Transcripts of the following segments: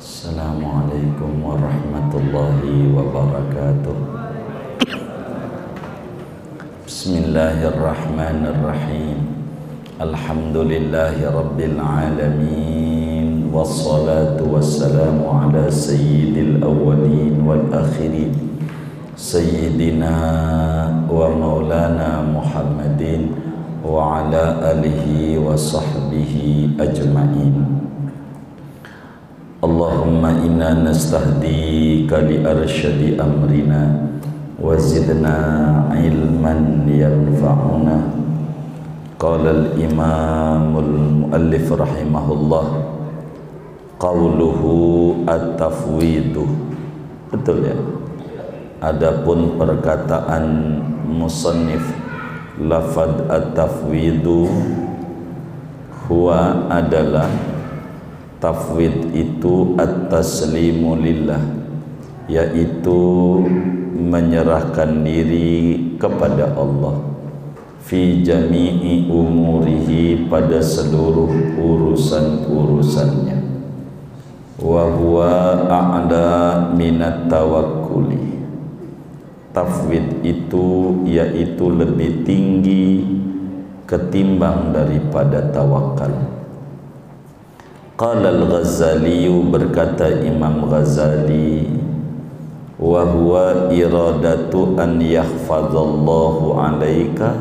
Assalamualaikum warahmatullahi wabarakatuh. Bismillahirrahmanirrahim. Alhamdulillahi rabbil alamin. Wassalatu wassalamu ala sayyidil awwalin wal akhirin, sayyidina wa maulana Muhammadin wa ala alihi wa sahbihi ajma'in. Allahumma inna nastahdika li arsyadi amrina wa zidna ilman yanfa'una. Qala al-imamul muallif rahimahullah, qawluhu at-tafwidu. Betul ya? Adapun perkataan musannif, lafad at-tafwidu huwa adalah tafwid itu at-taslimu lillah, yaitu menyerahkan diri kepada Allah fi jami'i umurihi, pada seluruh urusan-urusannya. Wa huwa a'la minat tawakkuli. Tafwid itu yaitu lebih tinggi ketimbang daripada tawakal. Qala al-Ghazali, berkata Imam Ghazali, wa huwa iradatu an yahfazallahu alaika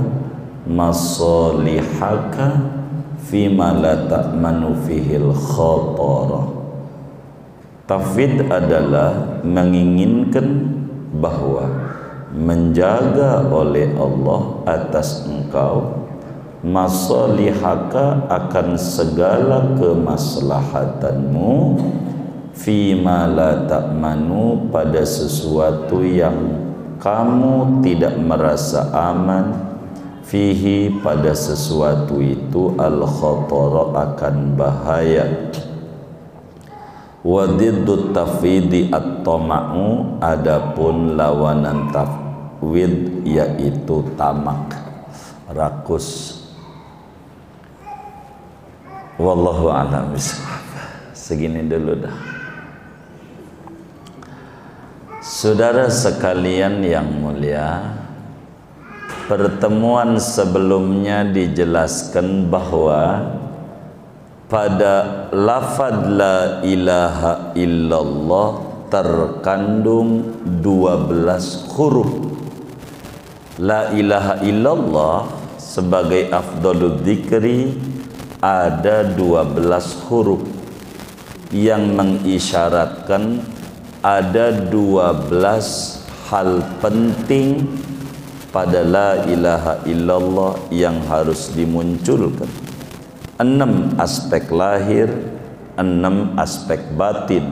masalihaka fima la ta'manu fihil khatara. Tafwid adalah menginginkan bahwa menjaga oleh Allah atas engkau masalihaka, akan segala kemaslahatanmu, fima la ta'manu, pada sesuatu yang kamu tidak merasa aman, fihi, pada sesuatu itu, al-khatara, akan bahaya. Wa diddu tafwidi at-tama'u, adapun lawanan tafwid yaitu tamak, rakus. Wallahu a'lam bishawab. Segini dulu dah. Saudara sekalian yang mulia, pertemuan sebelumnya dijelaskan bahwa pada lafaz la ilaha illallah terkandung 12 huruf. La ilaha illallah sebagai afdalul dzikri ada 12 huruf yang mengisyaratkan ada 12 hal penting pada la ilaha illallah yang harus dimunculkan. 6 aspek lahir, 6 aspek batin.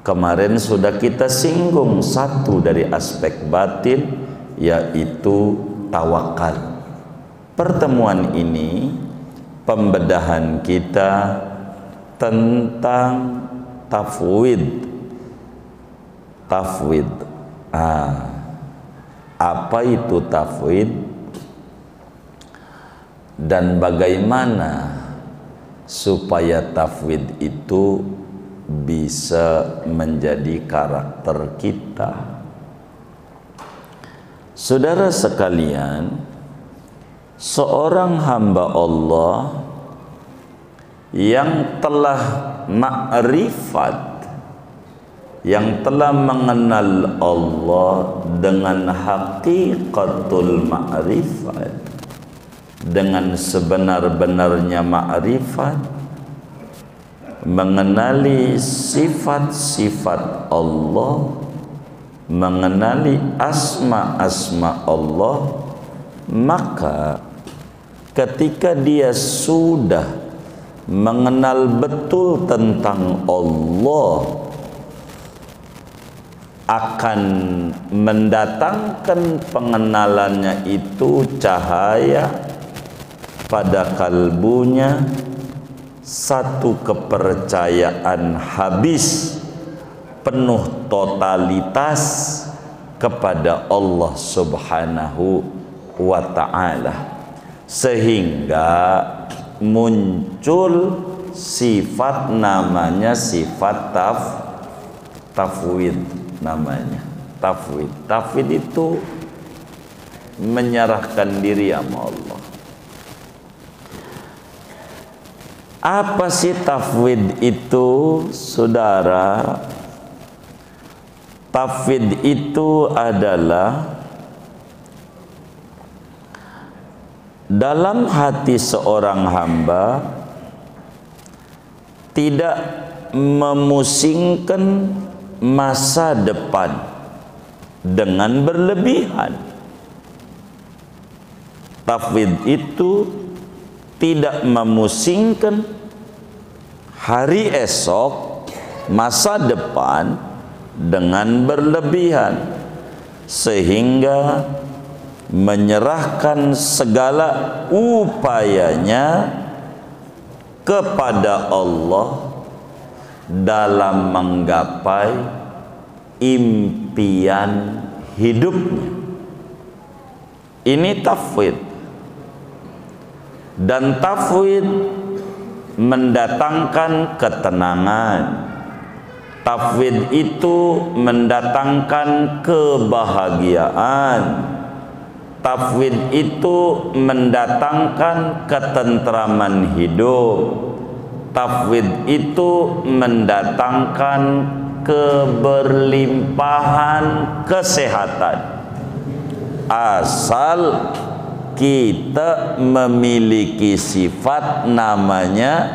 Kemarin sudah kita singgung satu dari aspek batin, yaitu tawakal. Pertemuan ini pembedahan kita tentang tafwid. Tafwid. Apa itu tafwid dan bagaimana supaya tafwid itu bisa menjadi karakter kita. Saudara sekalian, seorang hamba Allah yang telah ma'rifat, yang telah mengenal Allah dengan haqiqatul ma'rifat, dengan sebenar-benarnya ma'rifat, mengenali sifat-sifat Allah, mengenali asma-asma Allah, maka ketika dia sudah mengenal betul tentang Allah, akan mendatangkan pengenalannya itu cahaya pada kalbunya, satu kepercayaan habis, penuh totalitas kepada Allah Subhanahu wa ta'ala, sehingga muncul sifat namanya sifat tafwid namanya. Tafwid itu menyerahkan diri sama Allah. Apa sih tafwid itu, saudara? Tafwid itu adalah dalam hati seorang hamba tidak memusingkan masa depan dengan berlebihan. Tafwid itu tidak memusingkan hari esok, masa depan dengan berlebihan, sehingga menyerahkan segala upayanya kepada Allah dalam menggapai impian hidupnya. Ini tafwid. Dan tafwid mendatangkan ketenangan. Tafwid itu mendatangkan kebahagiaan. Tafwid itu mendatangkan ketentraman hidup. Tafwid itu mendatangkan keberlimpahan kesehatan. Asal kita memiliki sifat namanya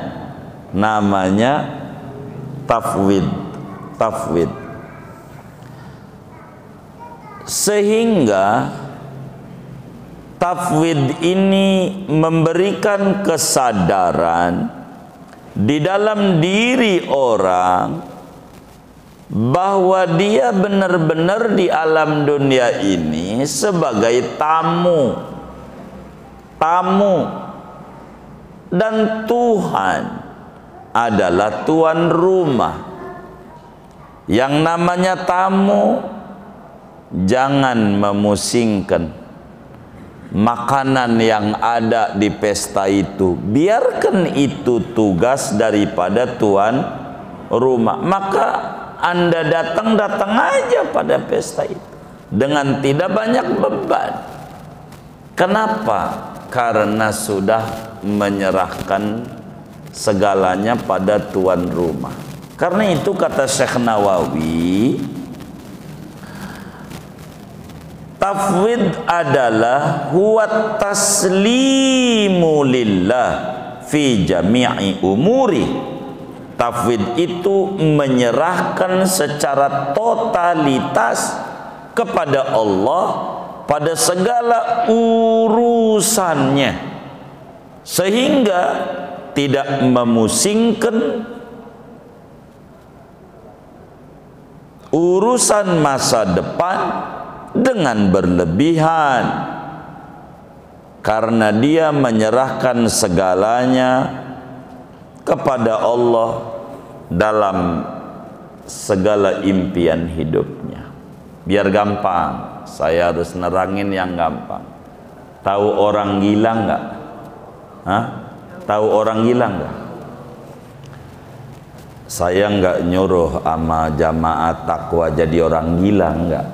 tafwid. Sehingga tafwid ini memberikan kesadaran di dalam diri orang bahwa dia benar-benar di alam dunia ini sebagai tamu, dan Tuhan adalah tuan rumah. Yang namanya tamu jangan memusingkan makanan yang ada di pesta itu. Biarkan itu tugas daripada tuan rumah. Maka Anda datang aja pada pesta itu dengan tidak banyak beban. Kenapa? Karena sudah menyerahkan segalanya pada tuan rumah. Karena itu kata Syekh Nawawi, tafwid adalah huwa taslimu lillah fi jami'i umuri. Tafwid itu menyerahkan secara totalitas kepada Allah pada segala urusannya, sehingga tidak memusingkan urusan masa depan dengan berlebihan, karena dia menyerahkan segalanya kepada Allah dalam segala impian hidupnya. Biar gampang, saya harus nerangin yang gampang. Tahu orang gila nggak? Tahu orang gila nggak? Saya nggak nyuruh sama jamaah takwa jadi orang gila, nggak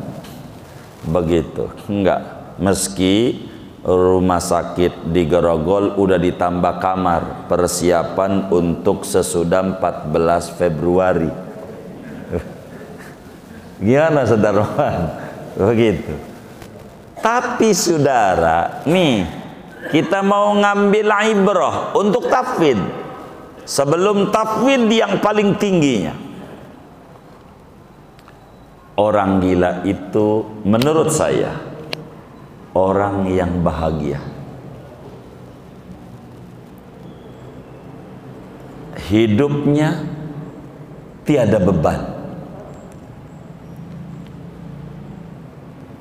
begitu, enggak. Meski rumah sakit di Grogol udah ditambah kamar, persiapan untuk sesudah 14 Februari. Gimana saudara? Begitu. Tapi saudara, nih kita mau ngambil ibrah untuk tafwid. Sebelum tafwid yang paling tingginya, orang gila itu menurut saya orang yang bahagia. Hidupnya tiada beban.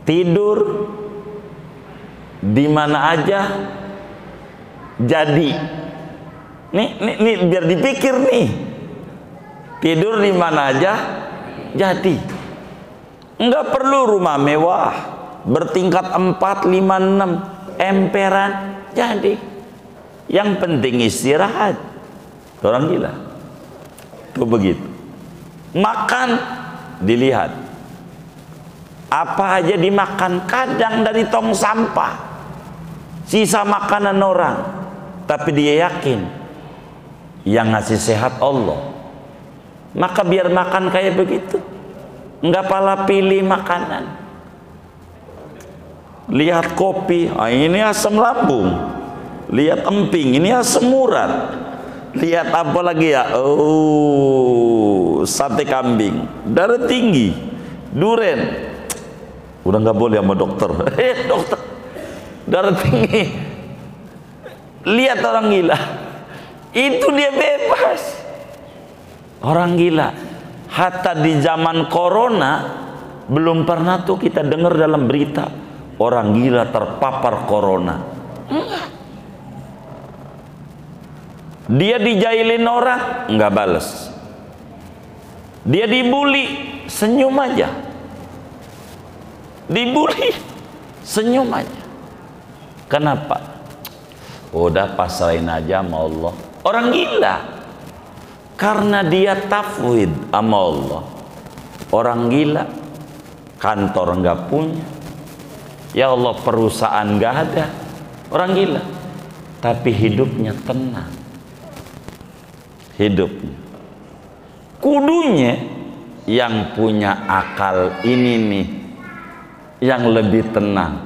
Tidur di mana aja jadi. Nih biar dipikir nih. Tidur di mana aja jadi. Enggak perlu rumah mewah bertingkat 4, 5, 6 emperan jadi. Yang penting istirahat. Orang gila tuh begitu. Makan dilihat apa aja dimakan, kadang dari tong sampah, sisa makanan orang, tapi dia yakin yang ngasih sehat Allah, maka biar makan kayak begitu, nggak pala pilih makanan. Lihat kopi, ini asam lambung. Lihat emping, ini asam urat. Lihat apa lagi ya, sate kambing, darah tinggi, duren. Udah nggak boleh sama dokter. Dokter, darah tinggi. Lihat orang gila, itu dia bebas. Orang gila. Hatta di zaman corona belum pernah tuh kita dengar dalam berita orang gila terpapar corona. Enggak. Dia dijailin orang, nggak bales. Dia dibully, senyum aja. Dibully, senyum aja. Kenapa? Udah pasrahin aja sama Allah. Orang gila, karena dia tafwid sama Allah. Orang gila, kantor nggak punya, ya Allah perusahaan nggak ada. Orang gila, tapi hidupnya tenang. Hidupnya, kudunya yang punya akal ini nih yang lebih tenang.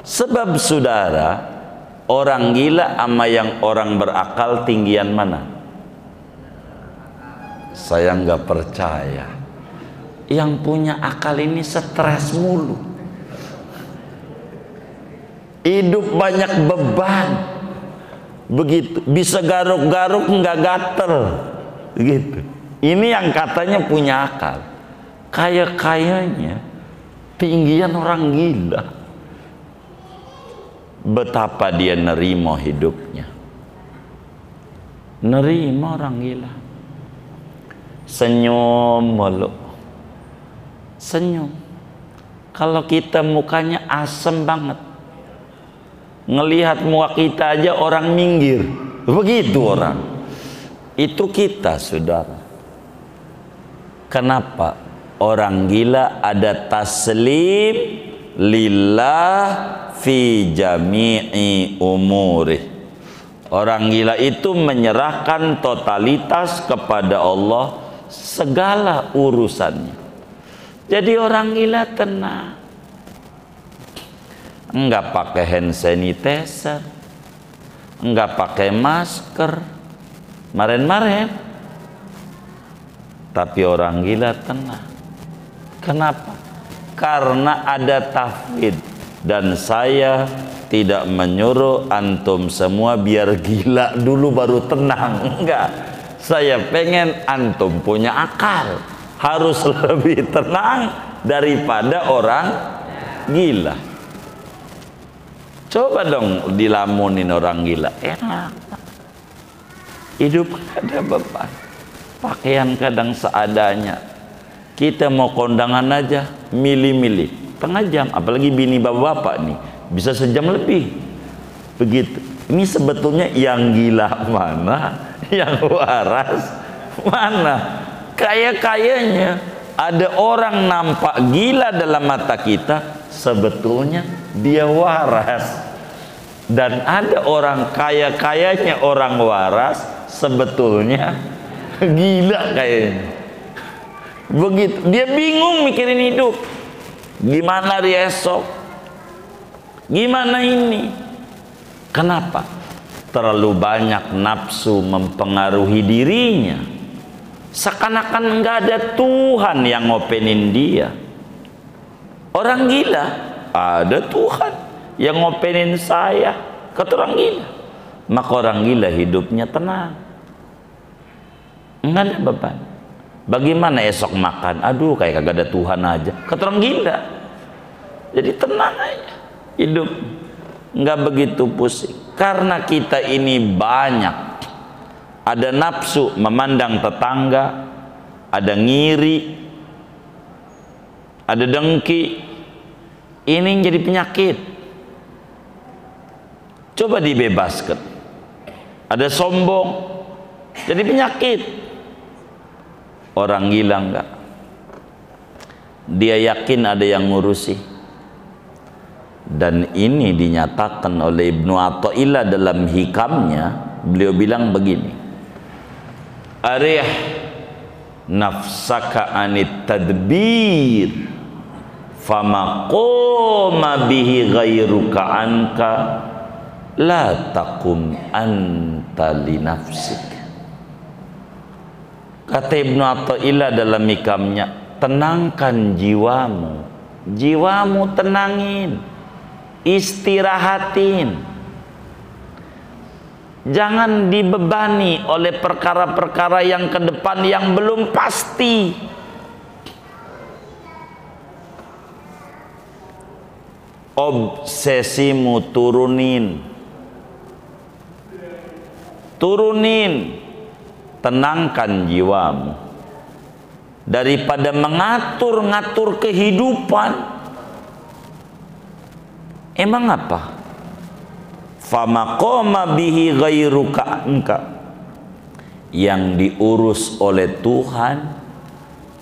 Sebab saudara, orang gila sama yang orang berakal tinggian mana? Saya nggak percaya. Yang punya akal ini stres mulu, hidup banyak beban, begitu, bisa garuk-garuk nggak gatel, gitu. Ini yang katanya punya akal. Kayaknya tinggian orang gila. Betapa dia nerima hidupnya, nerima orang gila. Senyum mulu, senyum. Kalau kita mukanya asem banget, ngelihat muka kita aja orang minggir, begitu orang. Itu kita, saudara. Kenapa? Orang gila ada taslim lillah fi jami'i umurih. Orang gila itu menyerahkan totalitas kepada Allah segala urusannya. Jadi orang gila tenang, enggak pakai hand sanitizer, enggak pakai masker maren-maren, tapi orang gila tenang. Kenapa? Karena ada tafwid. Dan saya tidak menyuruh antum semua biar gila dulu baru tenang, enggak. Saya pengen antum punya akal, harus lebih tenang daripada orang gila. Coba dong dilamunin orang gila, enak. Hidup ada beban, pakaian kadang seadanya. Kita mau kondangan aja milih-milih setengah jam, apalagi bini bapak-bapak nih bisa sejam lebih, begitu. Ini sebetulnya yang gila mana, yang waras mana? Kayaknya ada orang nampak gila dalam mata kita, sebetulnya dia waras. Dan ada orang kayaknya orang waras, sebetulnya gila kayaknya. Begitu, dia bingung mikirin hidup. Gimana hari esok? Gimana ini? Kenapa? Terlalu banyak nafsu mempengaruhi dirinya. Seakan-akan nggak ada Tuhan yang ngopenin dia. Orang gila, ada Tuhan yang ngopenin saya. Kata orang gila. Maka orang gila hidupnya tenang, nggak ada beban. Bagaimana esok makan? Aduh, kayak kagak ada Tuhan aja. Kata orang gila. Jadi tenang aja hidup, nggak begitu pusing. Karena kita ini banyak, ada nafsu memandang tetangga, ada ngiri, ada dengki. Ini yang jadi penyakit. Coba dibebaskan. ada sombong, jadi penyakit. Orang gila enggak, dia yakin ada yang ngurusi. Dan ini dinyatakan oleh Ibnu Athaillah dalam hikamnya. Beliau bilang begini, arih nafsaka anit tadbir fama qoma bihi ghairuka anka la taqum anta li nafsik. Kata Ibnu Athaillah dalam hikamnya, tenangkan jiwamu, jiwamu tenangin, istirahatin, jangan dibebani oleh perkara-perkara yang ke depan yang belum pasti. Obsesimu turunin, tenangkan jiwamu daripada mengatur-ngatur kehidupan. Emang apa? Fama qoma bihi ghairuka anka, yang diurus oleh Tuhan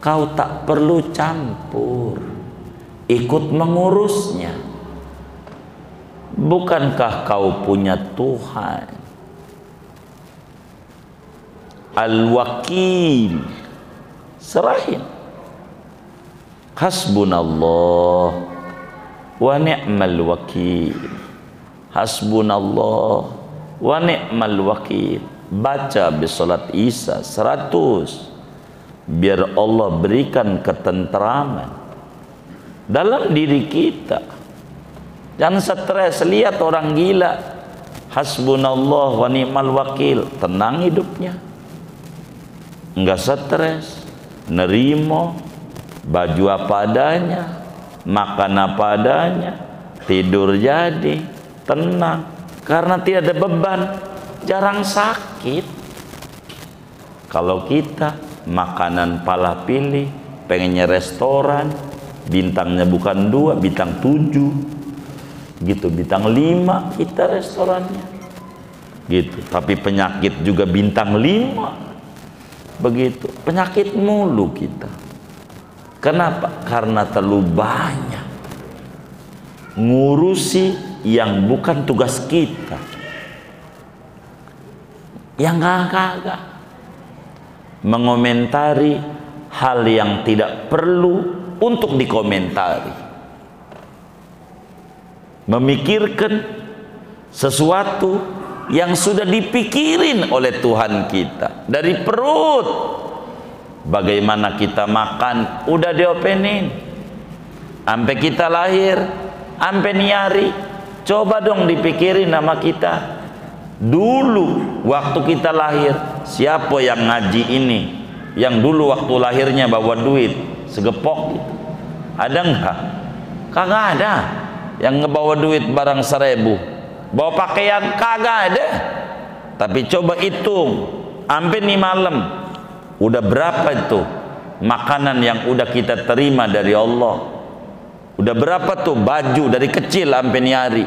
kau tak perlu campur ikut mengurusnya. Bukankah kau punya Tuhan Al-Wakil? Serahin. Hasbunallah wa ni'mal wakil, hasbunallah wa ni'mal wakil. Baca di salat Isya 100, biar Allah berikan ketenteraman dalam diri kita. Jangan stres, lihat orang gila, hasbunallah wa ni'mal wakil, tenang hidupnya, enggak stres, nerimo, baju apa adanya, makan apa adanya, tidur jadi tenang karena tidak ada beban, jarang sakit. Kalau kita makanan pala pilih, pengennya restoran, bintangnya bukan 2, bintang 7 gitu, bintang 5 kita restorannya gitu, tapi penyakit juga bintang 5 begitu, penyakit mulu kita. Kenapa? Karena terlalu banyak ngurusi yang bukan tugas kita, yang kagak mengomentari hal yang tidak perlu untuk dikomentari, memikirkan sesuatu yang sudah dipikirin oleh Tuhan kita dari perut. Bagaimana kita makan udah diopenin sampai kita lahir, sampai niari. Coba dong dipikirin sama kita dulu waktu kita lahir, siapa yang ngaji ini, yang dulu waktu lahirnya bawa duit segepok gitu? Ada enggak? Kagak ada. Yang ngebawa duit barang 1000, bawa pakaian kagak ada. Tapi coba hitung sampai nih malam udah berapa itu makanan yang udah kita terima dari Allah, udah berapa tuh baju dari kecil sampai nih hari.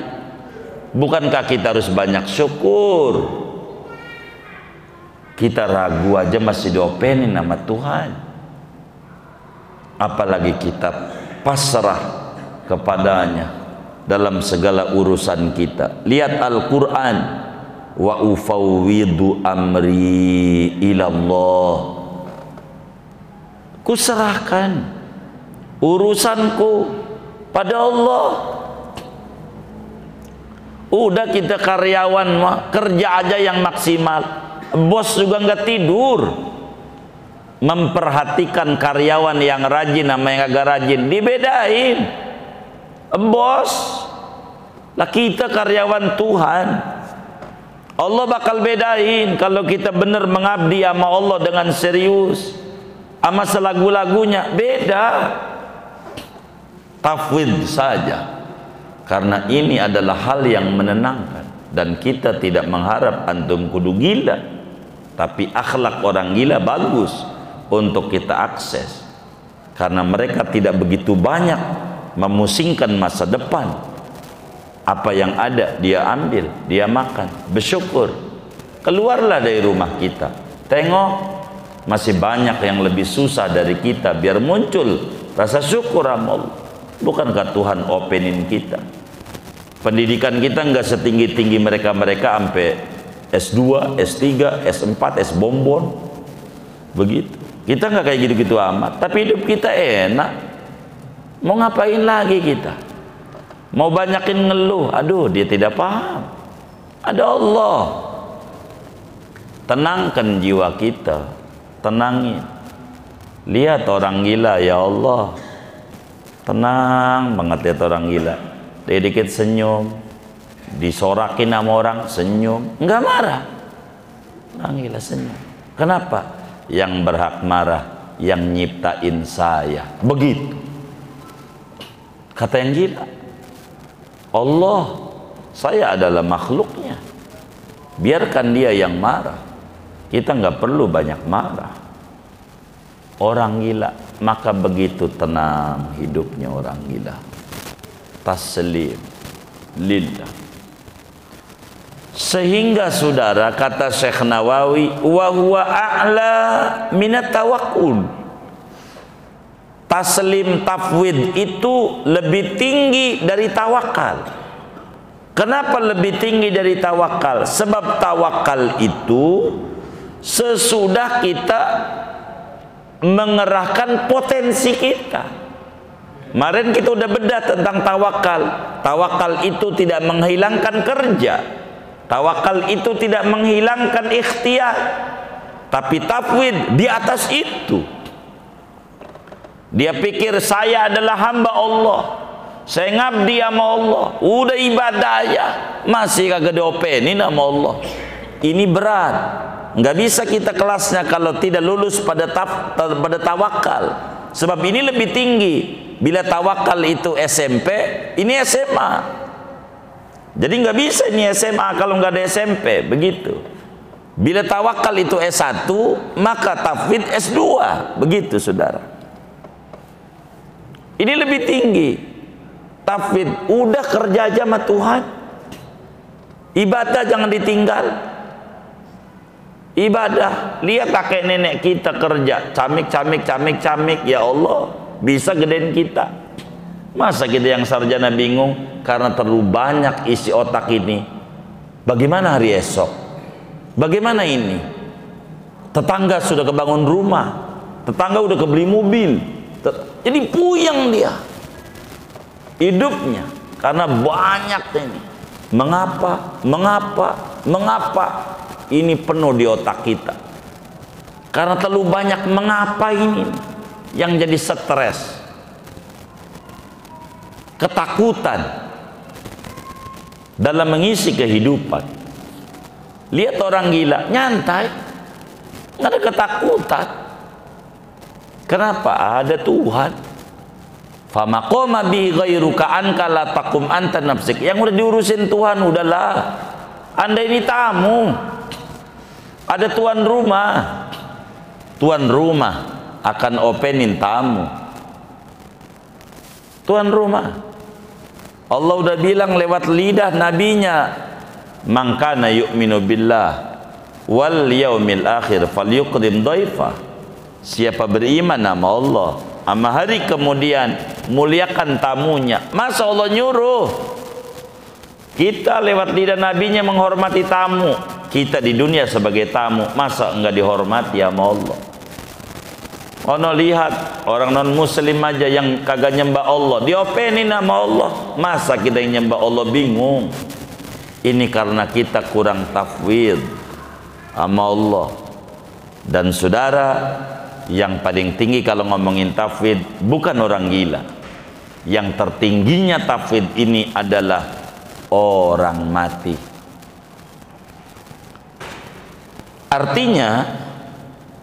Bukankah kita harus banyak syukur? Kita ragu aja masih diopenin nama Tuhan, apalagi kita pasrah kepadanya dalam segala urusan kita. Lihat Al-Quran, wa ufawwidu amri ilallah, kuserahkan urusanku pada Allah. Udah kita karyawan mah kerja aja yang maksimal, bos juga nggak tidur memperhatikan karyawan yang rajin sama yang agak rajin, dibedain. Bos lah, kita karyawan Tuhan, Allah bakal bedain kalau kita benar mengabdi sama Allah dengan serius, sama selagu-lagunya beda. Tafwid saja, karena ini adalah hal yang menenangkan. Dan kita tidak mengharap antum kudu gila, tapi akhlak orang gila bagus untuk kita akses, karena mereka tidak begitu banyak memusingkan masa depan. Apa yang ada dia ambil, dia makan, bersyukur. Keluarlah dari rumah kita, tengok masih banyak yang lebih susah dari kita, biar muncul rasa syukur sama Allah. Bukankah Tuhan openin kita? Pendidikan kita nggak setinggi-tinggi mereka-mereka sampai S2, S3, S4, S bonbon. Begitu. Kita nggak kayak gitu-gitu amat, tapi hidup kita enak. Mau ngapain lagi kita? Mau banyakin ngeluh, aduh dia tidak paham. Ada Allah. Tenangkan jiwa kita, tenangin. Lihat orang gila, ya Allah. Tenang banget lihat orang gila. Dikit senyum, disorakin sama orang senyum, nggak marah. Orang gila senyum. Kenapa? Yang berhak marah yang nyiptain saya. Begitu kata yang gila. Allah, saya adalah makhluknya, biarkan dia yang marah, kita nggak perlu banyak marah. Orang gila, maka begitu tenang hidupnya orang gila. Taslim lillah. Sehingga saudara, kata Syekh Nawawi, wa huwa a'la minat tawakkul. Taslim tafwid itu lebih tinggi dari tawakal. Kenapa lebih tinggi dari tawakal? Sebab tawakal itu sesudah kita mengerahkan potensi kita. Kemarin kita udah bedah tentang tawakal. Tawakal itu tidak menghilangkan kerja. Tawakal itu tidak menghilangkan ikhtiar. Tapi tafwid di atas itu. Dia pikir saya adalah hamba Allah, saya ngabdi sama Allah, udah ibadah ya, masih kagak diopenin sama Allah. Ini berat. Nggak bisa kita kelasnya kalau tidak lulus pada tawakal. Sebab ini lebih tinggi. Bila tawakal itu SMP, ini SMA. Jadi nggak bisa ini SMA kalau nggak ada SMP, begitu. Bila tawakal itu S1, maka tafwid S2, begitu saudara. Ini lebih tinggi. Tafwid udah kerja aja sama Tuhan. Ibadah jangan ditinggal. Ibadah, lihat kakek nenek kita kerja, camik, ya Allah, bisa gedein kita. Masa kita yang sarjana bingung karena terlalu banyak isi otak ini. Bagaimana hari esok? Bagaimana ini? Tetangga sudah kebangun rumah, tetangga udah kebeli mobil, jadi puyeng dia hidupnya karena banyak ini. Mengapa? Ini penuh di otak kita. Karena terlalu banyak mengapa ini yang jadi stres, ketakutan dalam mengisi kehidupan. Lihat orang gila, nyantai, nggak ada ketakutan. Kenapa? Ada Tuhan. Famaqoma bi ghairuka anka la taqum anta nafsik. Yang udah diurusin Tuhan, udahlah. Anda ini tamu. Ada tuan rumah. Tuan rumah akan openin tamu. Tuan rumah. Allah udah bilang lewat lidah nabinya, "Man kana yu'minu billah wal yaumil akhir falyukrim dhaifa." Siapa beriman sama Allah, sama hari kemudian, muliakan tamunya. Masa Allah nyuruh kita lewat lidah nabinya menghormati tamu? Kita di dunia sebagai tamu, masa enggak dihormati sama Allah? Ono lihat orang non muslim aja yang kagak nyembah Allah diopenin sama Allah. Masa kita yang nyembah Allah bingung? Ini karena kita kurang tafwid sama Allah. Dan saudara, yang paling tinggi kalau ngomongin tafwid bukan orang gila. Yang tertingginya tafwid ini adalah orang mati. Artinya,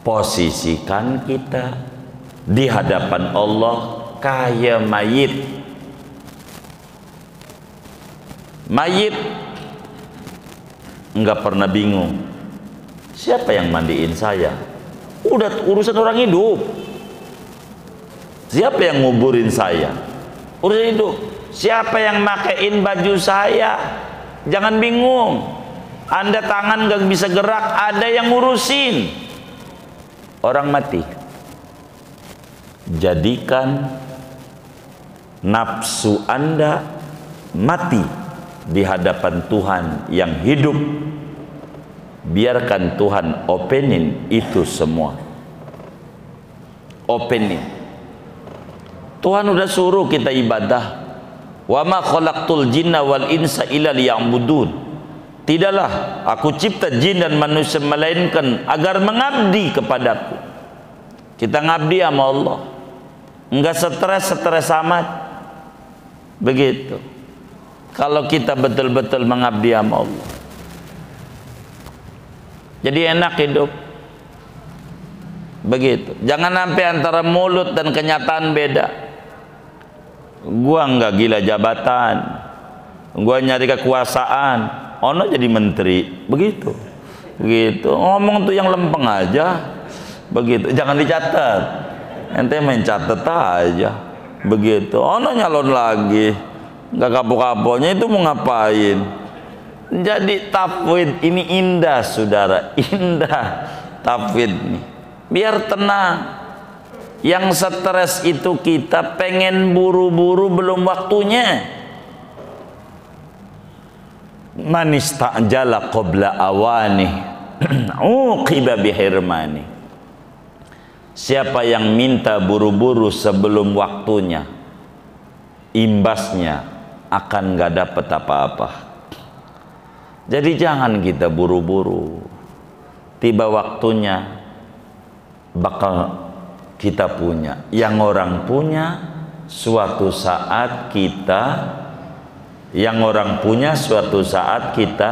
posisikan kita di hadapan Allah kayak mayit. Mayit nggak pernah bingung, siapa yang mandiin saya? Udah urusan orang hidup. Siapa yang nguburin saya? Urusan hidup. Siapa yang makein baju saya? Jangan bingung. Anda tangan gak bisa gerak, ada yang ngurusin. Orang mati. Jadikan nafsu Anda mati di hadapan Tuhan yang hidup. Biarkan Tuhan openin itu semua. Openin. Tuhan udah suruh kita ibadah. Wa ma khalaqtul jinna wal insa illa liya'budun. Tidaklah aku cipta jin dan manusia melainkan agar mengabdi kepadaku. Kita ngabdi sama Allah. Enggak stres amat. Begitu. Kalau kita betul-betul mengabdi sama Allah. Jadi enak hidup. Begitu. Jangan sampai antara mulut dan kenyataan beda. Gua enggak gila jabatan, gua nyari kekuasaan, ono jadi menteri, begitu, ngomong tuh yang lempeng aja, begitu, jangan dicatat, ente main catet aja, begitu, ono nyalon lagi, nggak kapok-kapoknya itu mau ngapain? Jadi tafwid ini indah, saudara, indah tafwid nih, biar tenang. Yang stres itu kita pengen buru-buru belum waktunya. Man istajala qabla awani uqiba bihirmani. Siapa yang minta buru-buru sebelum waktunya, imbasnya akan gak dapat apa-apa. Jadi jangan kita buru-buru. Tiba waktunya bakal kita punya, yang orang punya suatu saat kita, yang orang punya suatu saat kita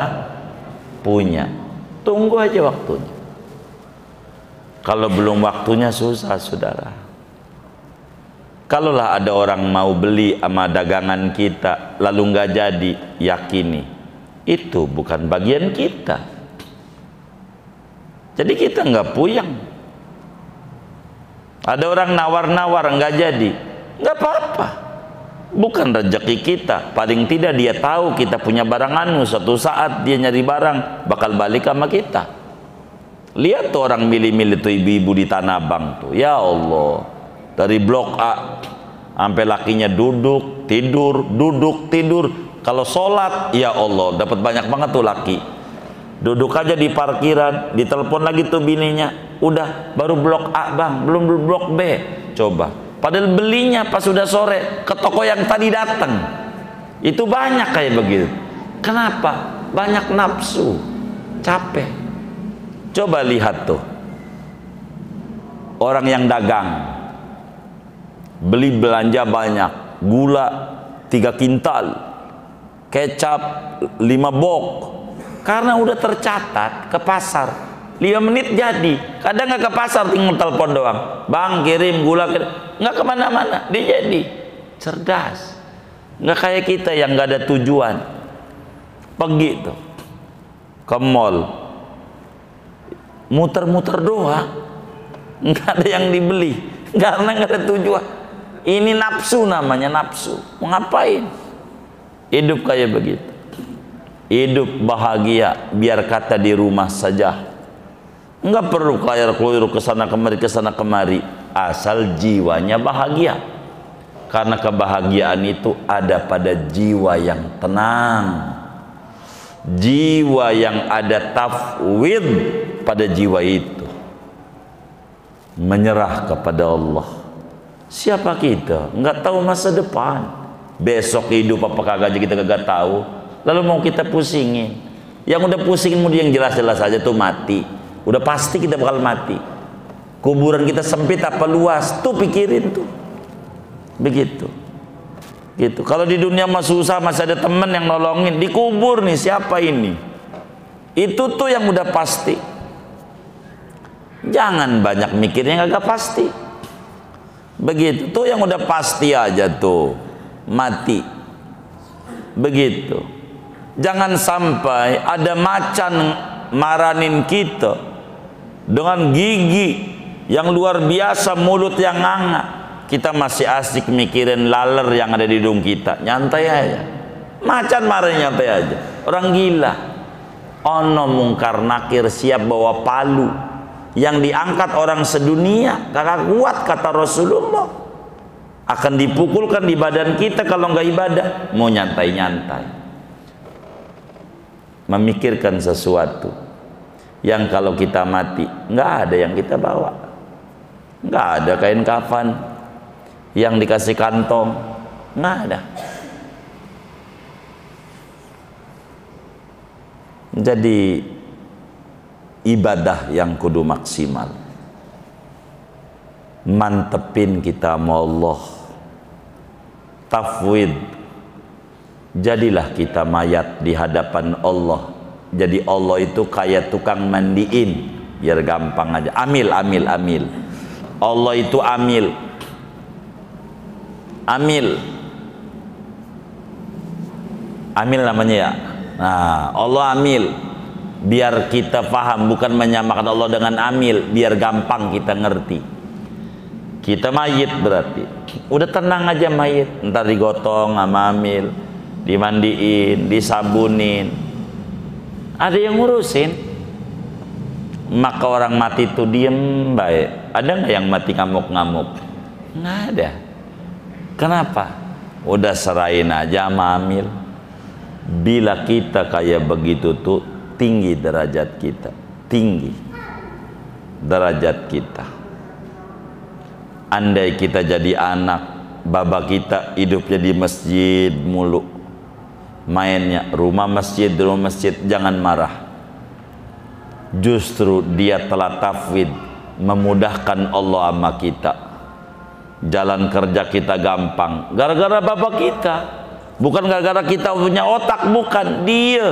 punya. Tunggu aja waktunya. Kalau belum waktunya susah, saudara. Kalaulah ada orang mau beli sama dagangan kita lalu nggak jadi, yakini itu bukan bagian kita. Jadi kita nggak puyeng. Ada orang nawar-nawar nggak jadi, nggak apa-apa, bukan rezeki kita. Paling tidak dia tahu kita punya barang anu, suatu saat dia nyari barang bakal balik sama kita. Lihat tuh orang milih-milih tuh ibu-ibu di Tanah Abang tuh, ya Allah, dari blok A sampai lakinya duduk tidur, duduk tidur. Kalau sholat, ya Allah, dapat banyak banget tuh laki. Duduk aja di parkiran, ditelepon lagi tuh bininya, udah baru blok A bang, belum blok B. Coba, padahal belinya pas sudah sore ke toko yang tadi datang. Itu banyak kayak begitu. Kenapa? Banyak nafsu, capek. Coba lihat tuh, orang yang dagang, beli belanja banyak, gula 3 kintal, kecap 5 box. Karena udah tercatat ke pasar, 5 menit jadi. Kadang nggak ke pasar, tinggal telepon doang, bang kirim gula, nggak kemana-mana. Dia jadi cerdas, nggak kayak kita yang nggak ada tujuan. Pergi tuh ke mall, muter-muter doang, nggak ada yang dibeli karena nggak ada tujuan. Ini nafsu namanya, nafsu. Mau ngapain? Hidup kayak begitu. Hidup bahagia biar kata di rumah saja, nggak perlu keluyur kesana kemari, asal jiwanya bahagia. Karena kebahagiaan itu ada pada jiwa yang tenang, jiwa yang ada tafwid pada jiwa itu, menyerah kepada Allah. Siapa kita? Nggak tahu masa depan, besok hidup apa kagak kita kagak tahu. Lalu mau kita pusingin. Yang udah pusingin mau yang jelas-jelas aja tuh mati. Udah pasti kita bakal mati. Kuburan kita sempit apa luas, tuh pikirin tuh. Begitu. Gitu. Kalau di dunia mah susah, masih ada temen yang nolongin. Dikubur nih, siapa ini? Itu tuh yang udah pasti. Jangan banyak mikirnya kagak pasti. Begitu. Tuh yang udah pasti aja tuh. Mati. Begitu. Jangan sampai ada macan maranin kita dengan gigi yang luar biasa, mulut yang nganga. Kita masih asik mikirin laler yang ada di hidung kita. Nyantai aja. Macan marahin nyantai aja. Orang gila. Ono mungkar nakir siap bawa palu, yang diangkat orang sedunia kagak kuat kata Rasulullah. Akan dipukulkan di badan kita kalau nggak ibadah. Mau nyantai-nyantai, memikirkan sesuatu yang kalau kita mati nggak ada yang kita bawa, nggak ada kain kafan yang dikasih kantong, nggak ada. Jadi ibadah yang kudu maksimal, mantepin kita sama Allah, tafwid. Jadilah kita mayat di hadapan Allah. Jadi Allah itu kayak tukang mandiin, biar gampang aja. Amil, amil, amil. Allah itu amil. Amil. Amil namanya ya. Nah, Allah amil. Biar kita paham, bukan menyamakan Allah dengan amil, biar gampang kita ngerti. Kita mayit berarti. Udah tenang aja mayit, ntar digotong sama amil, dimandiin, disabunin. Ada yang ngurusin. Maka orang mati itu diem baik. Ada nggak yang mati ngamuk-ngamuk? Nggak ada. Kenapa? Udah serahin aja sama amil. Bila kita kayak begitu tuh tinggi derajat kita, tinggi derajat kita. Andai kita jadi anak, baba kita hidupnya di masjid mulu, mainnya rumah masjid, jangan marah. Justru dia telah tafwid, memudahkan Allah sama kita. Jalan kerja kita gampang, gara-gara bapak kita. Bukan gara-gara kita punya otak, bukan. Dia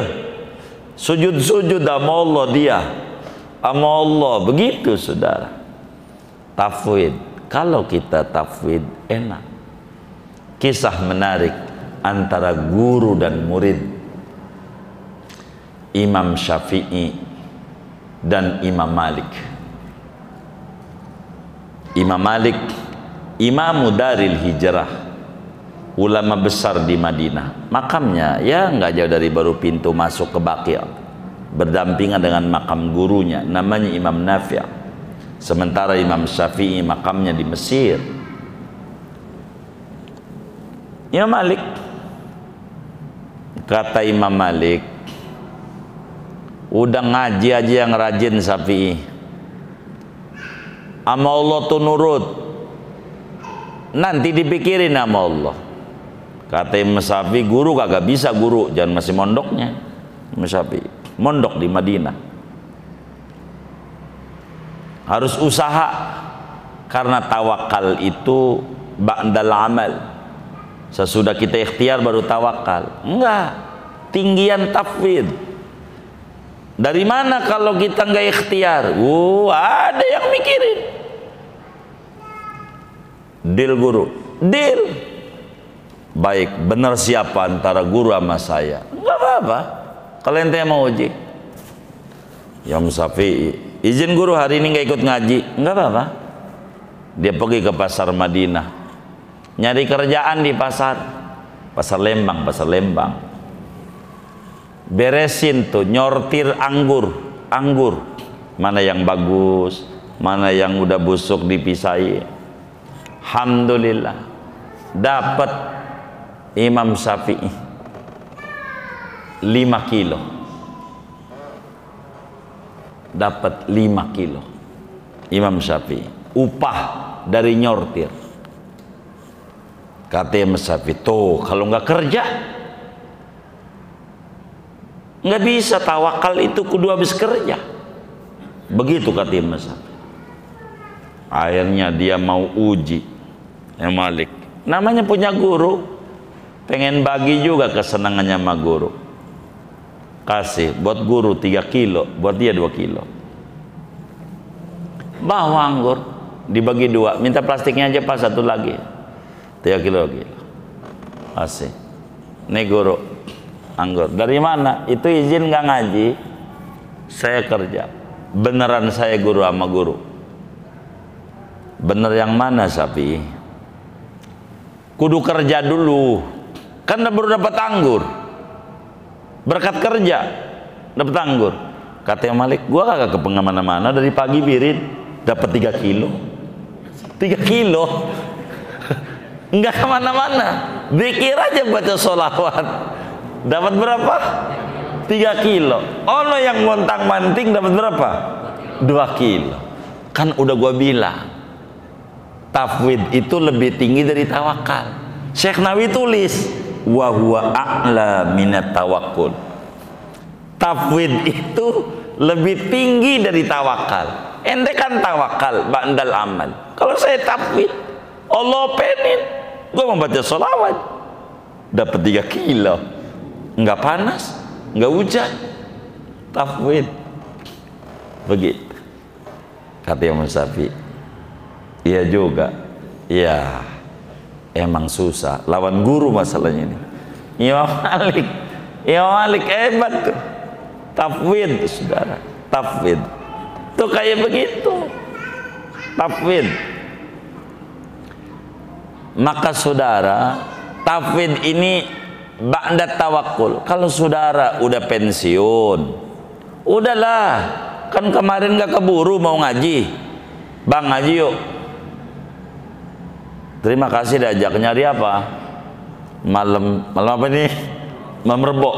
sujud-sujud sama Allah, dia sama Allah. Begitu saudara. Tafwid. Kalau kita tafwid enak. Kisah menarik antara guru dan murid, Imam Syafi'i dan Imam Malik. Imam Malik Imamu Daril Hijrah, ulama besar di Madinah. Makamnya ya nggak jauh dari baru pintu masuk ke Baqi', berdampingan dengan makam gurunya namanya Imam Nafi'. Sementara Imam Syafi'i makamnya di Mesir. Imam Malik, kata Imam Malik, udah ngaji aja yang rajin Syafi'i, ama Allah tuh nurut, nanti dipikirin sama Allah. Kata Imam Syafi'i, guru kagak bisa guru, jangan masih mondoknya. Imam Syafi'i mondok di Madinah, harus usaha, karena tawakal itu ba'dal amal. Sesudah kita ikhtiar baru tawakal. Enggak, tinggian tafwid. Dari mana kalau kita enggak ikhtiar? Ada yang mikirin. Deal guru, deal. Baik, benar siapa antara guru sama saya? Enggak apa-apa. Kalau ente mau uji, Imam Syafi'i, izin guru hari ini nggak ikut ngaji, nggak apa-apa. Dia pergi ke pasar Madinah, nyari kerjaan di pasar Lembang, beresin tuh, nyortir anggur, mana yang bagus, mana yang udah busuk dipisahin. Alhamdulillah, dapat Imam Syafi'i 5 kilo. Dapat 5 kilo Imam Syafi'i upah dari nyortir. Kata Imam Syafi'i, tuh kalau nggak kerja nggak bisa, tawakal itu kudu habis kerja. Begitu kata Imam Syafi'i. Akhirnya dia mau uji Imam Malik, namanya punya guru, pengen bagi juga kesenangannya sama guru. Kasih buat guru 3 kilo, buat dia 2 kilo. Bawa anggur, dibagi 2, minta plastiknya aja pas 1 lagi. 3 kilo. Kasih. Nih guru, anggur. Dari mana? Itu izin nggak ngaji? Saya kerja. Beneran saya guru sama guru. Bener yang mana Syafi'i? Kudu kerja dulu. Kan baru dapat anggur. Berkat kerja. dapat anggur. Kata Imam Malik, gua kagak ke kemana-mana dari pagi birin dapat 3 kilo. 3 kilo enggak kemana-mana, zikir aja baca sholawat dapat berapa? 3 kilo. Ono yang montang manting dapat berapa? 2 kilo. Kan udah gua bilang tafwid itu lebih tinggi dari tawakal. Syekh Nawawi tulis wa huwa a'la minat tawakkul. Tafwid itu lebih tinggi dari tawakal. Ente kan tawakal ba'dal amal. Kalau saya tafwid, Allah penin, gue membaca sholawat dapat 3 kilo, nggak panas, nggak hujan. Tafwid begitu. Kata Imam Syafi'i, iya juga, iya emang susah lawan guru masalahnya ini. Imam Malik hebat tuh. Tafwid saudara, tafwid tuh kayak begitu, tafwid. Maka saudara, tafwid ini ba'da tawakkul. Kalau saudara udah pensiun, udahlah, kan kemarin gak keburu mau ngaji, bang ngaji yuk. Terima kasih diajak, nyari apa? Malam apa nih? Malam Rebo.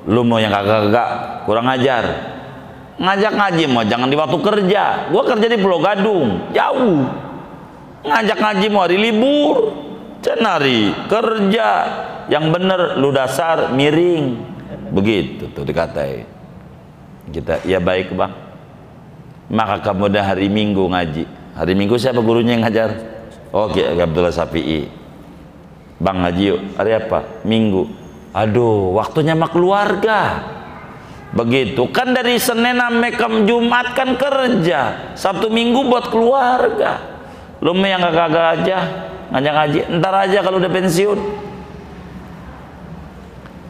Lu mau yang kagak kurang ajar. Ngajak ngaji mau jangan di waktu kerja. Gua kerja di Pulau Gadung, jauh. Ngajak ngaji mau hari libur, cenari kerja. Yang bener lu dasar miring. Begitu tuh dikatai. Kita ya baik bang. Maka kamu dah hari Minggu ngaji. Hari Minggu siapa gurunya yang ngajar? Oke, Abdullah Syafi'i. Bang ngaji yuk. Hari apa? Minggu. Aduh, waktunya sama keluarga. Begitu kan dari Senin sampai Jumat kan kerja. Sabtu Minggu buat keluarga. Lu yang kagak aja ngajak ngaji, ntar aja kalau udah pensiun.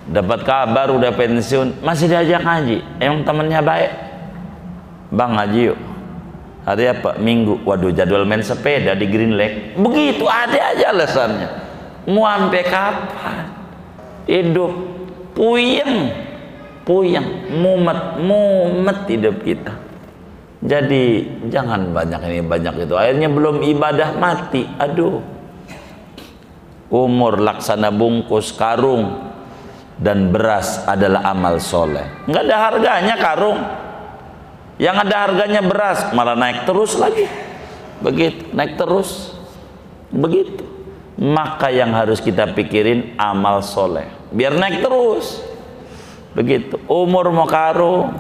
Dapat kabar udah pensiun, masih diajak ngaji. Emang temennya baik. Bang ngaji yuk. Hari apa? Minggu. Waduh, jadwal main sepeda di Green Lake. Begitu ada aja alasannya. Mau sampai kapan? Hidup puyeng, mumet hidup kita. Jadi jangan banyak ini banyak itu. Akhirnya belum ibadah mati. Aduh. Umur laksana bungkus karung dan beras adalah amal soleh. Nggak ada harganya karung. Yang ada harganya beras malah naik terus lagi. Begitu, naik terus. Begitu. Maka yang harus kita pikirin amal soleh biar naik terus. Begitu. Umur mau karung,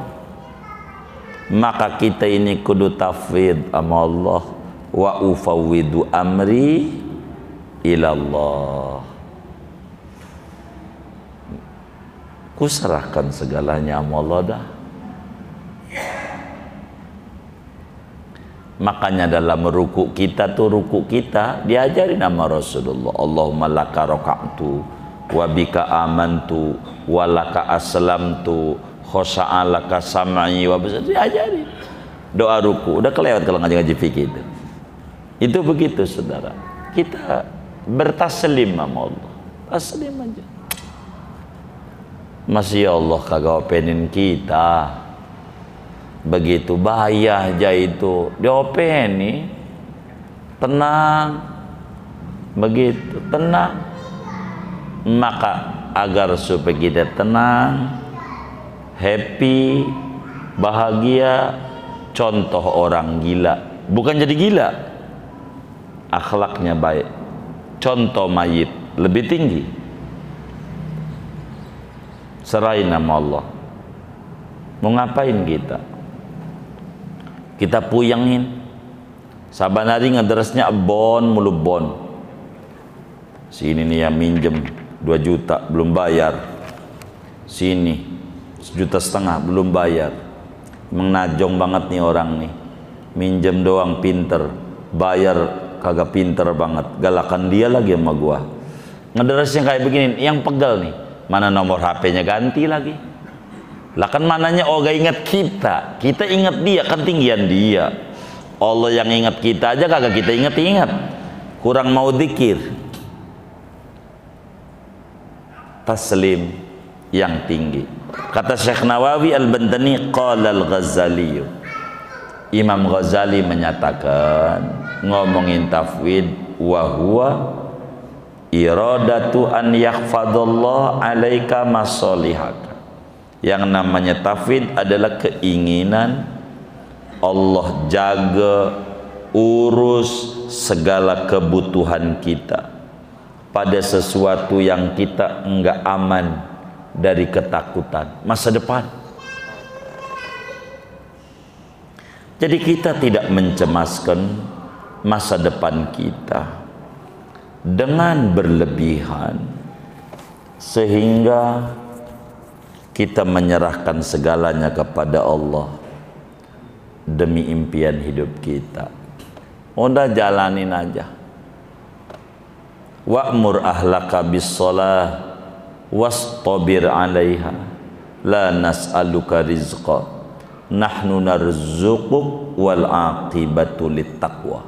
maka kita ini kudu tafwid sama Allah. Wa ufawwidu amri ilallah. Kuserahkan segalanya sama Allah dah. Makanya dalam ruku kita tuh, ruku kita diajarin nama Rasulullah. Allahumma laka raka'tu wa bika amantu wa laka aslamtu khosya'alaka sam'i wa bisa, diajarin doa ruku. Udah kelewat kalau ngaji-ngaji fikih itu begitu saudara. Kita bertaslim sama Allah, taslim aja. Masih ya Allah kagak openin kita. Begitu bahaya aja itu diopeni. Tenang, begitu tenang. Maka agar supaya kita tenang, happy, bahagia, contoh orang gila, bukan jadi gila, akhlaknya baik, contoh mayit lebih tinggi. Serahin nama Allah. Mau ngapain kita? Kita puyengin. Saban hari ngederesnya bon mulu bon. Sini nih yang minjem 2 juta belum bayar. Sini 1,5 juta belum bayar. Menajong banget nih orang nih. Minjem doang pinter, bayar kagak pinter banget. Galakan dia lagi sama gua. Ngederesnya kayak begini, yang pegel nih. Mana nomor HP-nya ganti lagi. Lah kan mananya oh gak ingat kita. Kita ingat dia, kan tinggian dia. Allah yang ingat kita aja kagak kita ingat-ingat. Kurang mau zikir. Taslim. yang tinggi. Kata Syekh Nawawi Al-Bantani, qala Al-Ghazali, Imam Ghazali menyatakan ngomongin tafwid, wa huwa iradatu an yakhfadallah alaika masolihaka. Yang namanya tafwid adalah keinginan Allah jaga, urus segala kebutuhan kita pada sesuatu yang kita enggak aman dari ketakutan masa depan. Jadi kita tidak mencemaskan masa depan kita dengan berlebihan sehingga kita menyerahkan segalanya kepada Allah demi impian hidup kita. Udah jalanin aja. Wa'mur ahlaka bis-shalah wastabir 'alaiha la nas'aluka rizqa nahnu narzuquk wal 'aqibatu littaqwa.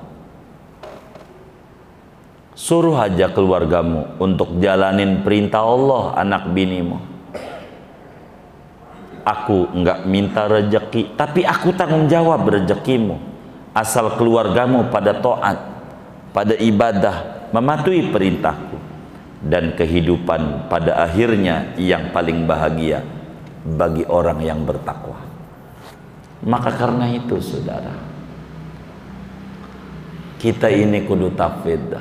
Suruh aja keluargamu untuk jalanin perintah Allah, anak binimu. Aku enggak minta rezeki, tapi aku tanggung jawab rezekimu asal keluargamu pada taat, pada ibadah, mematuhi perintahku, dan kehidupan pada akhirnya yang paling bahagia bagi orang yang bertakwa. Maka karena itu saudara, kita ini kudu tafwid,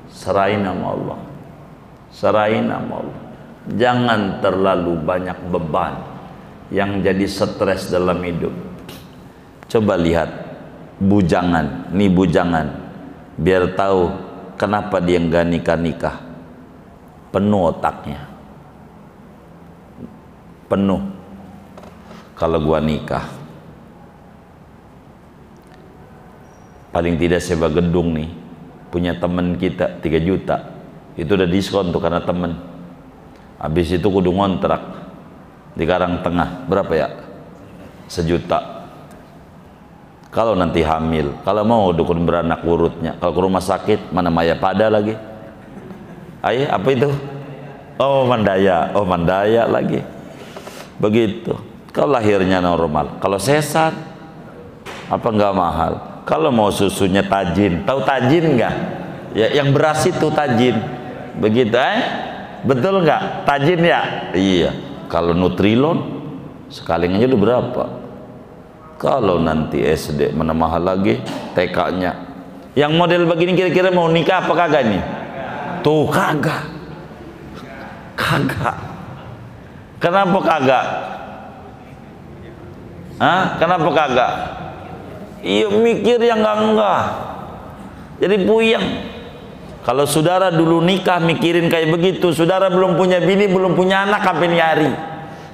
serahin nama Allah, serahin nama Allah. Jangan terlalu banyak beban yang jadi stres dalam hidup. Coba lihat bujangan, nih bujangan, biar tahu kenapa dia nggak nikah-nikah. Penuh otaknya, penuh. Kalau gua nikah, paling tidak sewa gedung nih, punya temen kita 3 juta, itu udah diskon tuh karena temen. Habis itu kudu ngontrak di Karangtengah, berapa ya? 1 juta. Kalau nanti hamil, kalau mau dukun beranak urutnya, kalau ke rumah sakit mana Maya pada lagi. Ayah apa itu? Oh Mandaya, oh Mandaya lagi. Begitu. Kalau lahirnya normal, kalau sesar apa nggak mahal? Kalau mau susunya tajin, tahu tajin nggak? Ya yang beras itu tajin. Begitu betul nggak? Tajin ya? Iya. Kalau Nutrilon sekalinya udah berapa? Kalau nanti SD mana mahal lagi, TK-nya. Yang model begini kira-kira mau nikah apa kagak nih? Tuh kagak. Kagak. Kenapa kagak? Hah? Kenapa kagak? Iya mikir yang enggak. Jadi puyeng. Kalau saudara dulu nikah mikirin kayak begitu, saudara belum punya bini, belum punya anak sampai nyari.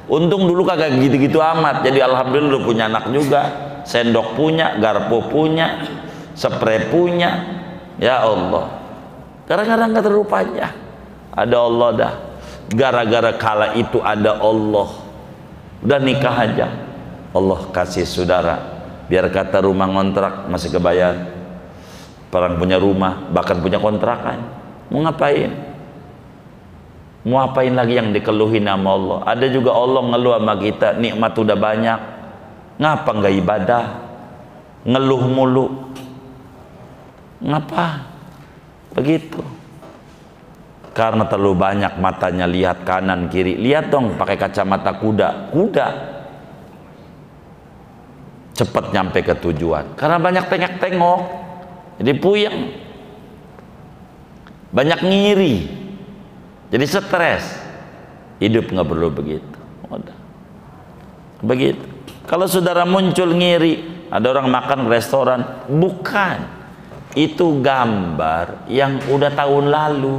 Untung dulu kagak gitu-gitu amat. Jadi alhamdulillah udah punya anak juga. Sendok punya, garpu punya, spray punya. Ya Allah. Kadang-kadang nggak terlupanya. Ada Allah dah. Gara-gara kala itu ada Allah. Udah nikah aja. Allah kasih saudara. Biar kata rumah ngontrak masih kebayar. Orang punya rumah, bahkan punya kontrakan. Mau ngapain? Mau apain lagi yang dikeluhin sama Allah? Ada juga Allah ngeluh sama kita, nikmat udah banyak. Ngapa nggak ibadah? Ngeluh mulu. Ngapa? Begitu. Karena terlalu banyak matanya lihat kanan kiri. Lihat dong pakai kacamata kuda. Kuda cepat nyampe ke tujuan. Karena banyak tengok-tengok. Jadi puyeng. Banyak ngiri. Jadi stres. Hidup nggak perlu begitu. Udah. Begitu. Kalau saudara muncul ngiri, ada orang makan ke restoran, bukan. Itu gambar yang udah tahun lalu.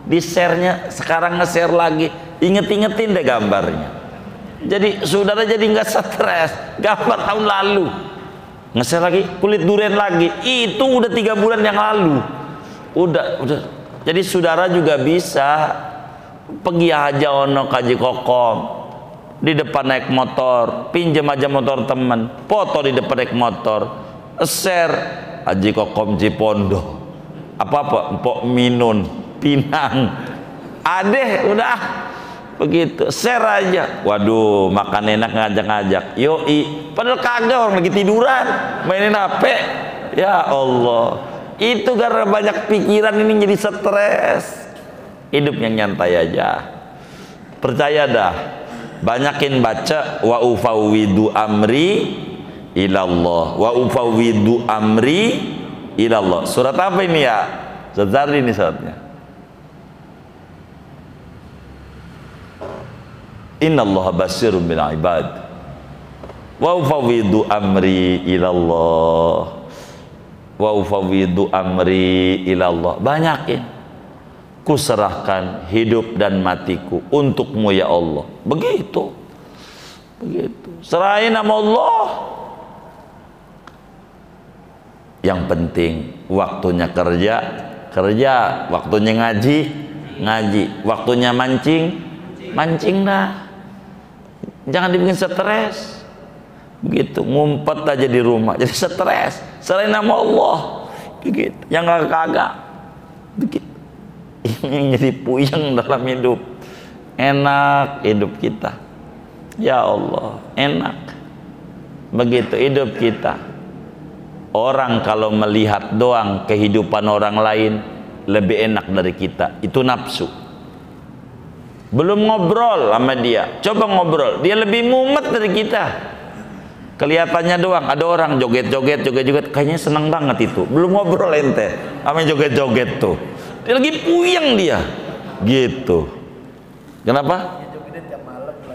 Di share-nya sekarang nge-share lagi. Inget-ingetin deh gambarnya. Jadi saudara jadi nggak stres. Gambar tahun lalu. Nge-share lagi, kulit durian lagi. Itu udah 3 bulan yang lalu. Udah. Jadi saudara juga bisa pergi aja ono kaji kokom, di depan naik motor, pinjam aja motor teman, foto di depan naik motor, share Haji Kokom Cipondo, apa Empok Minun, Pinang, adeh udah Begitu, share aja. Waduh, makan enak ngajak-ngajak. Yoi, padahal kagak, orang lagi tiduran, mainin HP. Ya Allah, itu karena banyak pikiran ini jadi stres. Hidup yang nyantai aja. Percaya dah, banyakin baca wa ufawwidu amri ilallah, wa ufawwidu amri ilallah. Surat apa ini ya? Surat ini suratnya. Innallaha basirun bil ibad wa ufawwidu amri ilallah, wa ufawwidu amri ilallah. Banyakin, kuserahkan hidup dan matiku untukmu ya Allah. Begitu, begitu, serahin sama Allah. Yang penting waktunya kerja, kerja, waktunya ngaji, ngaji, waktunya mancing, mancing dah. Jangan dibikin stres. Begitu, ngumpet aja di rumah jadi stres. Selain nama Allah. Begitu, yang kagak. Begitu. Ini jadi puyeng dalam hidup. Enak hidup kita. Ya Allah, enak. Begitu hidup kita. Orang kalau melihat doang kehidupan orang lain lebih enak dari kita, itu nafsu. Belum ngobrol sama dia, coba ngobrol, dia lebih mumet dari kita. Kelihatannya doang, ada orang joget-joget, joget-joget, kayaknya senang banget itu. Belum ngobrol ente, sama joget-joget tuh. Dia lagi puyeng dia, gitu. Kenapa?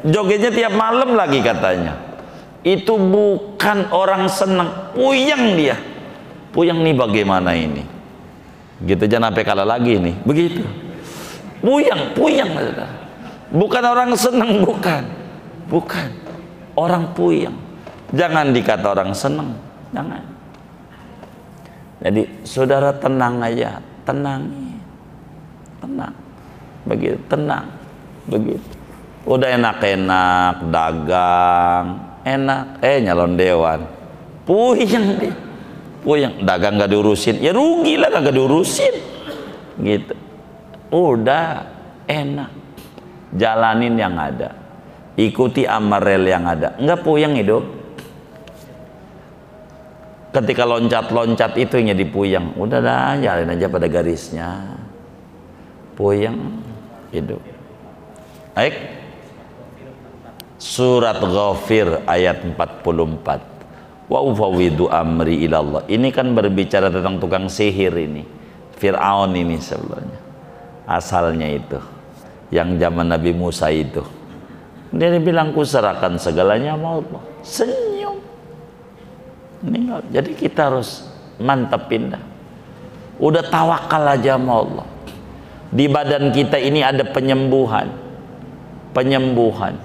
Jogetnya tiap malam lagi katanya. Itu bukan orang senang, puyeng dia. Puyeng nih bagaimana ini? Gitu, jangan sampai kalah lagi nih, begitu. Puyeng, puyeng. Bukan orang senang, bukan, bukan orang puyeng. Jangan dikata orang senang, jangan. Jadi saudara tenang aja, tenang, tenang, begitu, tenang, begitu. Udah enak-enak dagang, enak, nyalon dewan, puyeng deh, puyeng, dagang gak diurusin, ya rugi lah gak diurusin, gitu. Udah enak. Jalanin yang ada, ikuti amarel yang ada, enggak puyeng hidup. Ketika loncat-loncat itu yang jadi puyeng, udah dah, jalin aja pada garisnya. Puyeng hidup. Baik, surat Ghafir ayat 44. Wa ufawwidu amri ilallah. Ini kan berbicara tentang tukang sihir ini, Fir'aun ini sebelumnya. Asalnya itu yang zaman Nabi Musa itu, dia bilang kuserahkan segalanya sama Allah. Senyum. Jadi kita harus mantepin dah. Udah tawakal aja sama Allah. Di badan kita ini ada penyembuhan, penyembuhan.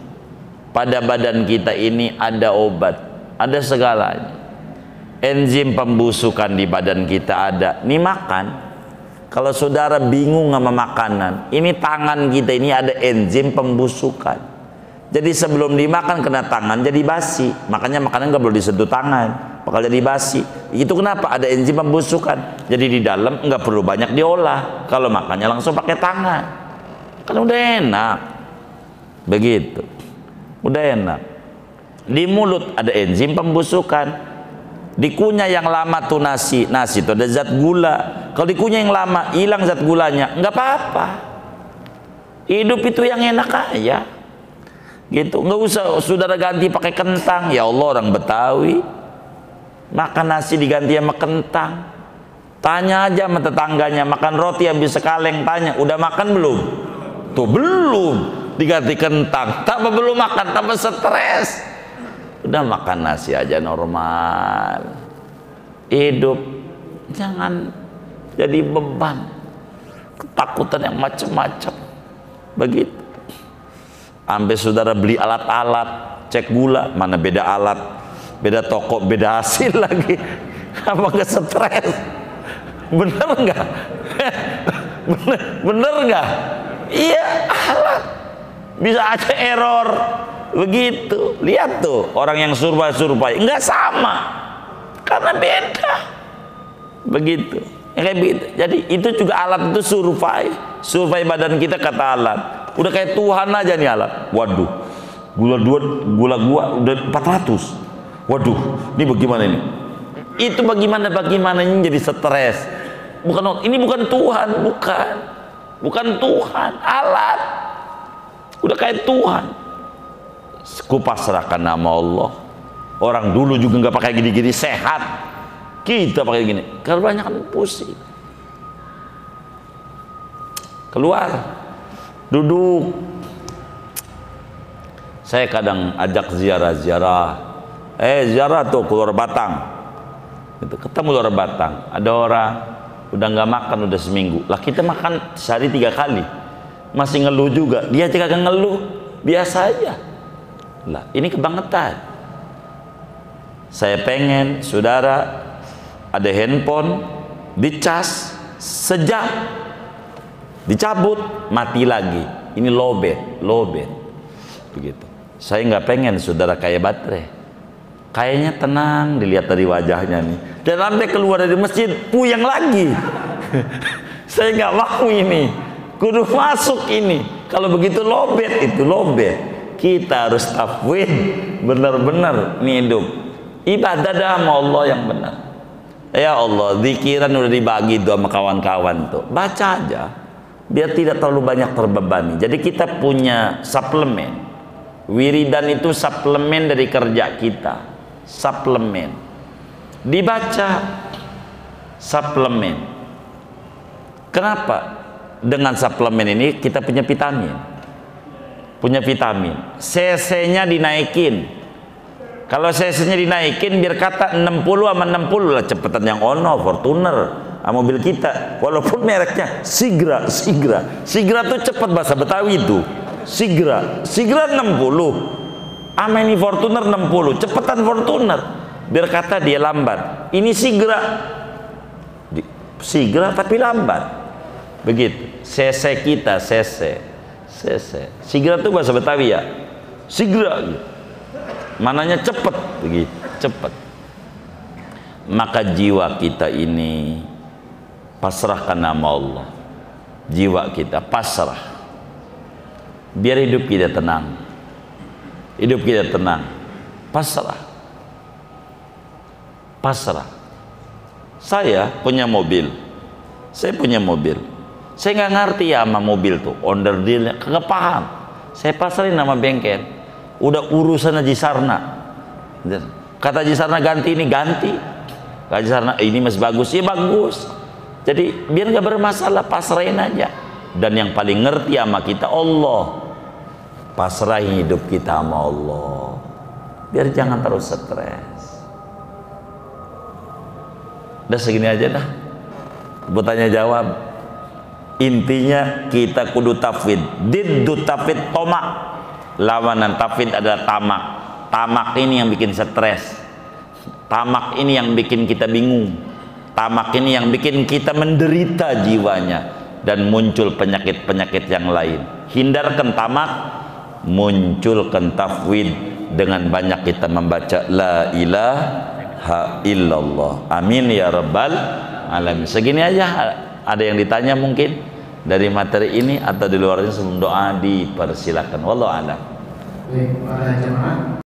Pada badan kita ini ada obat, ada segalanya. Enzim pembusukan di badan kita ada. Nih makan. Kalau saudara bingung sama makanan, ini tangan kita ini ada enzim pembusukan. Jadi sebelum dimakan kena tangan jadi basi. Makanya makanan nggak boleh disentuh tangan, bakal jadi basi. Itu kenapa? Ada enzim pembusukan. Jadi di dalam nggak perlu banyak diolah. Kalau makannya langsung pakai tangan, kan udah enak. Begitu, udah enak. Di mulut ada enzim pembusukan. Dikunyah yang lama tuh nasi, nasi itu ada zat gula. Kalau dikunyah yang lama hilang zat gulanya, nggak apa-apa. Hidup itu yang enak aja, gitu. Nggak usah saudara ganti pakai kentang. Ya Allah, orang Betawi makan nasi diganti sama kentang. Tanya aja sama tetangganya, makan roti habis sekaleng, tanya udah makan belum? Tuh belum, diganti kentang. Tambah belum makan, tambah stres. Udah makan nasi aja normal. Hidup jangan jadi beban, ketakutan yang macam-macam. Begitu. Sampai saudara beli alat-alat, cek gula, mana beda alat, beda toko, beda hasil lagi. Apa nggak stres? Bener nggak? bener nggak? Iya, alat bisa aja error. Begitu, lihat tuh orang yang survei nggak sama karena beda. Begitu, kayak begitu. Jadi itu juga alat itu survei badan kita kata alat. udah kayak Tuhan aja nih alat. Waduh, gula gua udah 400. Waduh, ini bagaimana ini? Itu bagaimana ini jadi stres. Ini bukan Tuhan, bukan Tuhan, alat. Udah kayak Tuhan. Kupasrahkan nama Allah. Orang dulu juga nggak pakai gini-gini sehat. Kita pakai gini. Kalau banyak kan pusing. Keluar, duduk. Saya kadang ajak ziarah. Ziarah tuh keluar Batang. Gitu. Ketemu luar Batang. Ada orang udah nggak makan udah seminggu. Lah kita makan sehari 3 kali. Masih ngeluh juga. Dia juga kagak ngeluh. Biasa aja. Lah ini kebangetan. Saya pengen saudara ada handphone dicas sejam, dicabut mati lagi. Ini lowbat begitu. Saya nggak pengen saudara kayak baterai, kayaknya tenang dilihat dari wajahnya nih, dan sampai keluar dari masjid puyeng lagi. Saya nggak mau ini, kudu masuk ini. Kalau begitu lowbat, itu lowbat. Kita harus tafwid, benar-benar nih hidup ibadah sama Allah yang benar. Ya Allah, zikiran udah dibagi tuh sama kawan-kawan tuh, baca aja biar tidak terlalu banyak terbebani. Jadi kita punya suplemen. Wiridan itu suplemen dari kerja kita. Suplemen dibaca, suplemen. Kenapa? Dengan suplemen ini kita punya vitamin. CC-nya dinaikin. Kalau CC-nya dinaikin biar kata 60 sama 60 lah cepetan yang Ono, Fortuner, mobil kita. Walaupun mereknya Sigra tuh cepet bahasa Betawi itu. Sigra 60. Ama ini Fortuner 60, cepetan Fortuner. Biar kata dia lambat. Ini Sigra tapi lambat. Begitu. CC kita, CC. Sigra itu bahasa Betawi ya. Sigra gitu. Mananya cepet begitu, cepet. Maka jiwa kita ini pasrahkan nama Allah. Jiwa kita pasrah. Biar hidup kita tenang. Pasrah. Saya punya mobil. Saya nggak ngerti ya sama mobil tuh, onder dealnya, kagak paham. Saya pasarin nama bengkel. Udah urusan Haji Sarna. Kata Haji Sarna ganti ini, ganti. Haji Sarna ini masih bagus, ya bagus. Jadi biar nggak bermasalah, pasrahin aja. Dan yang paling ngerti sama kita Allah. Pasrahin hidup kita sama Allah. Biar jangan terus stres. Udah segini aja dah. Bertanya jawab. Intinya kita kudu tafwid. Diddu tafwid tomak. Lawanan tafwid adalah tamak. Tamak ini yang bikin stres. Tamak ini yang bikin kita bingung. Tamak ini yang bikin kita menderita jiwanya dan muncul penyakit-penyakit yang lain. Hindarkan tamak, munculkan tafwid dengan banyak kita membaca la ilaha illallah. Amin ya rabbal alamin. Segini aja. Ada yang ditanya mungkin dari materi ini atau di luarnya sebelum doa dipersilakan. Wallahu a'lam. Baik, para jemaah